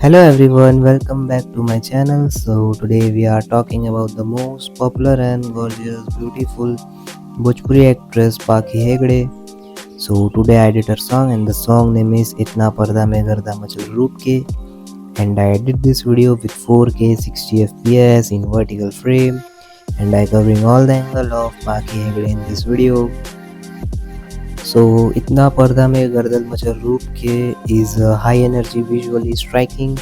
Hello everyone, welcome back to my channel. So today we are talking about the most popular and gorgeous, beautiful Bhojpuri actress Paki Hegde. So today I did her song and the song name is Itna Parda Mein Garda Machal Roop Ke, and I did this video with 4K 60 FPS in vertical frame, and I covering all the angle of Paki Hegde in this video. So Itna Parda Mein Gardal Machal Roop Ke is a high energy, visually striking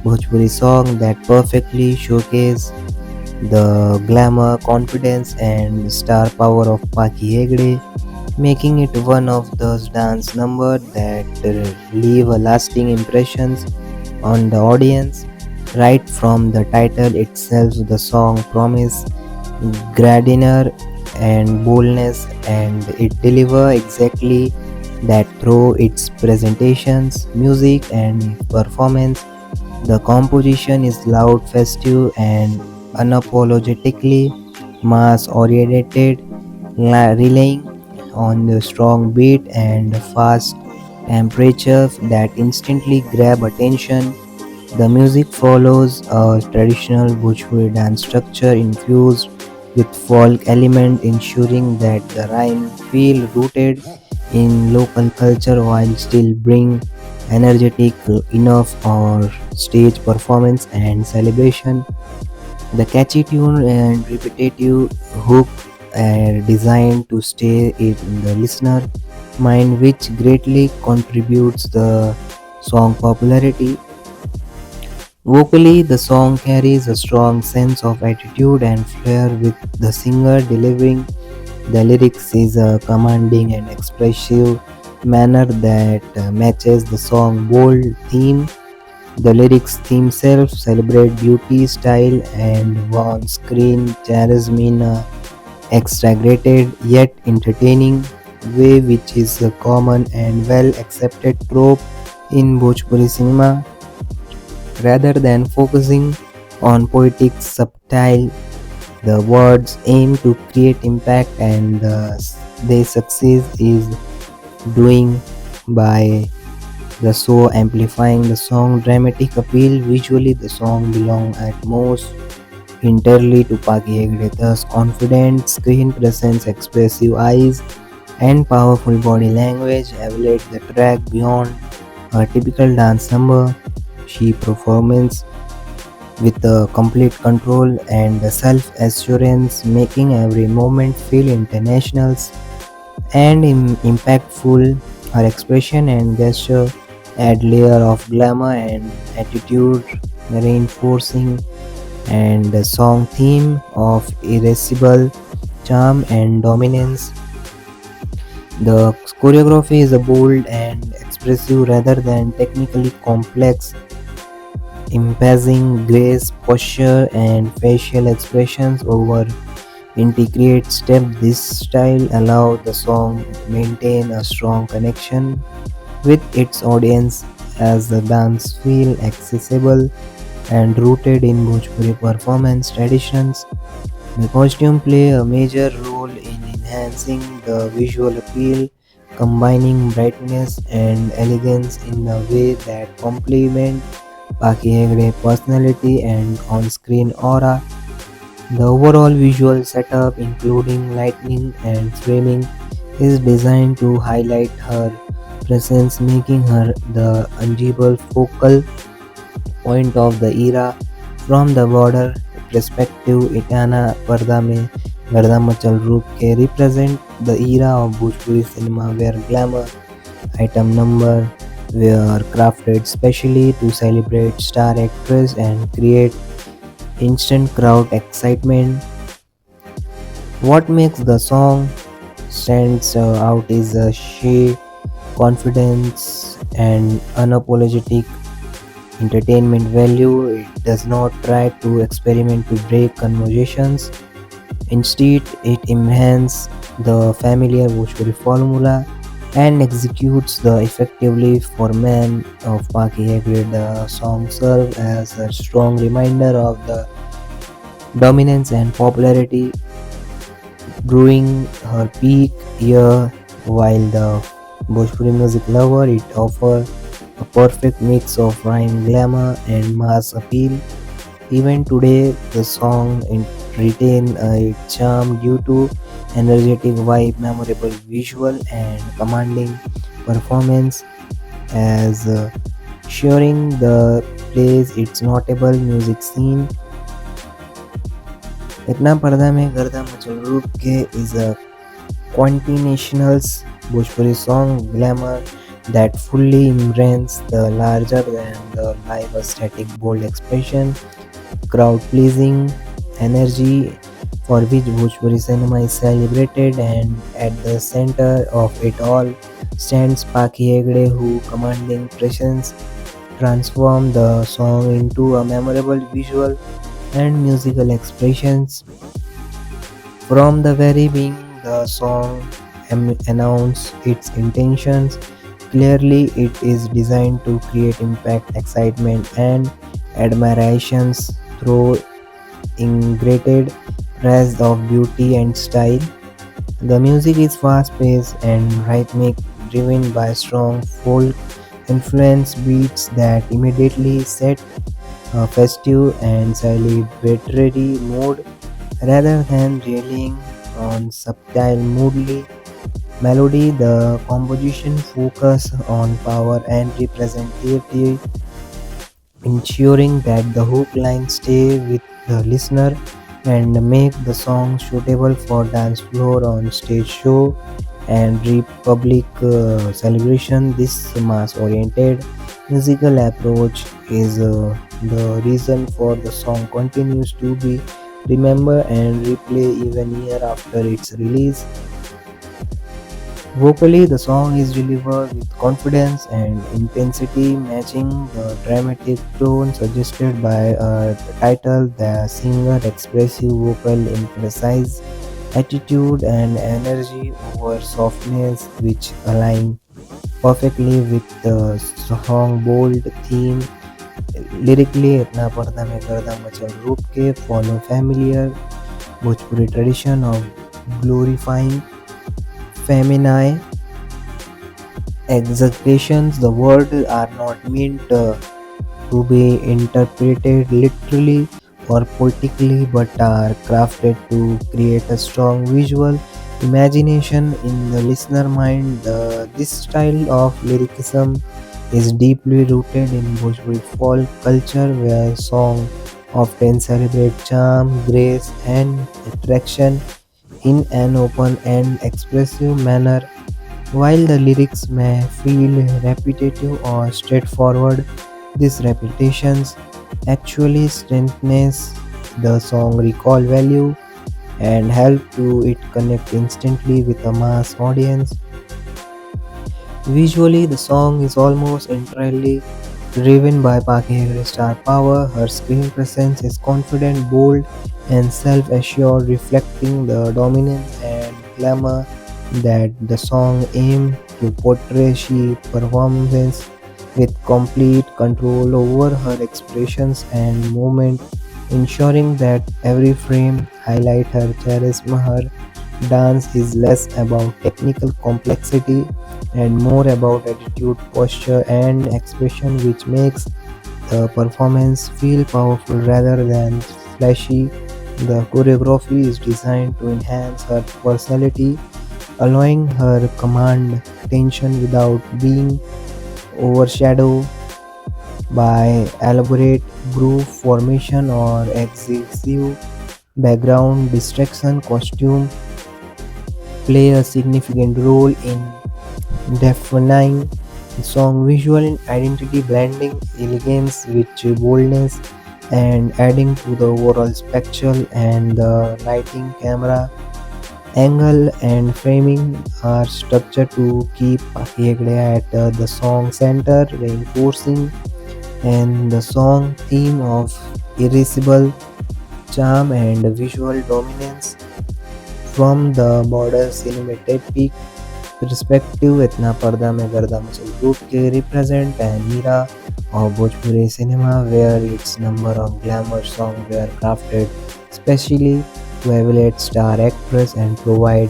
Bhojpuri song that perfectly showcases the glamour, confidence, and star power of Paki Hegde, making it one of those dance numbers that leave a lasting impressions on the audience. Right from the title itself, the song promises grandeur and boldness, and it deliver exactly that through its presentations, music, and performance. The composition is loud, festive, and unapologetically mass-oriented, relying on the strong beat and fast temperature that instantly grab attention. The music follows a traditional Bhojpuri dance structure infused with folk element, ensuring that the rhyme feel rooted in local culture while still bring energetic enough for stage performance and celebration. The catchy tune and repetitive hook are designed to stay in the listener mind, which greatly contributes the song popularity. Vocally, the song carries a strong sense of attitude and flair, with the singer delivering the lyrics in a commanding and expressive manner that matches the song's bold theme. The lyrics themselves celebrate beauty, style, and on-screen charisma in a exaggerated yet entertaining way, which is a common and well-accepted trope in Bhojpuri cinema. Rather than focusing on poetic subtle, the words aim to create impact, and they succeed is doing by the so amplifying the song dramatic appeal. Visually, the song belong at most entirely to Paki Hegde. Thus, confident screen presence, expressive eyes, and powerful body language elevate the track beyond a typical dance number. She performs with complete control and self-assurance, making every moment feel international and impactful. Her expression and gesture add layer of glamour and attitude, reinforcing and the song theme of irresistible charm and dominance. The choreography is bold and expressive rather than technically complex, emphasizing grace, posture, and facial expressions over integrate step. This style allows the song to maintain a strong connection with its audience as the dance feel accessible and rooted in Bhojpuri performance traditions. The costume play a major role in enhancing the visual appeal, combining brightness and elegance in a way that complement Paki Hegde's personality and on-screen aura. The overall visual setup, including lighting and framing, is designed to highlight her presence, making her the undeniable focal point of the era. From the broader perspective, Itana Parda Mein Garda Machal Roop Ke represent the era of Bhojpuri cinema where glamour item number were crafted specially to celebrate star actress and create instant crowd excitement. What makes the song stands out is the sheer confidence and unapologetic entertainment value. It does not try to experiment to break conversations. Instead, it enhances the familiar Bhojpuri formula and executes the effectively for men of Paki Hegde. The song serves as a strong reminder of the dominance and popularity during her peak year. While the Bhojpuri music lover, it offers a perfect mix of rhyme, glamour, and mass appeal. Even today, the song retain its charm due to energetic vibe, memorable visual, and commanding performance as sharing the plays its notable music scene. इतना पर्दा में गर्दा मचल रूप के is a quintessential Bhojpuri song glamour that fully embraces the larger than the life aesthetic, bold expression, crowd pleasing energy for which Bhojpuri cinema is celebrated, and at the center of it all stands Paki Hegde, who commanding presence transform the song into a memorable visual and musical expressions. From the very beginning, the song announced its intentions. Clearly, it is designed to create impact, excitement, and admirations through integrated praise of beauty and style. The music is fast-paced and rhythmic, driven by strong folk influence beats that immediately set a festive and celebratory mood rather than relying on subtle moodly melody. The composition focus on power and representativity, ensuring that the hook line stay with the listener and make the song suitable for dance floor on stage show and republic celebration. This mass oriented musical approach is the reason for the song continues to be remembered and replay even year after its release. Vocally, the song is delivered with confidence and intensity, matching the dramatic tone suggested by the title. The singer expressive vocal emphasizes attitude and energy over softness, which align perfectly with the song bold theme. Lyrically, इतना पर्दा में गर्दा मचल रूप के follow familiar Bhojpuri tradition of glorifying feminine exagerations. The words are not meant to be interpreted literally or poetically, but are crafted to create a strong visual imagination in the listener mind. This style of lyricism is deeply rooted in Bhojpuri folk culture, where song often celebrate charm, grace, and attraction in an open and expressive manner. While the lyrics may feel repetitive or straightforward, these repetitions actually strengthens the song recall value and help to it connect instantly with a mass audience. Visually, the song is almost entirely driven by Park Hegde's star power. Her screen presence is confident, bold, and self-assured, reflecting the dominance and glamour that the song aimed to portray. She performs with complete control over her expressions and movement, ensuring that every frame highlight her charisma. Her dance is less about technical complexity and more about attitude, posture, and expression, which makes the performance feel powerful rather than flashy. The choreography is designed to enhance her personality, allowing her command attention without being overshadowed by elaborate groove formation or excessive background distraction. Costume play a significant role in defining the song visual identity, blending elegance with boldness and adding to the overall spectacle. And the lighting, camera angle, and framing are structured to keep Hegde at the song center, reinforcing and the song theme of irresistible charm and visual dominance. From the border cinematic perspective, इतना पर्दा में गर्दा मचल group के represent an era of Bhojpuri cinema where its number of glamour songs were crafted specially to elevate star actress and provide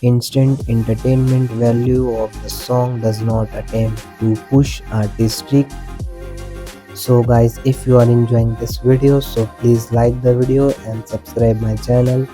instant entertainment value of the song does not attempt to push artistic. So guys, if you are enjoying this video, so please like the video and subscribe my channel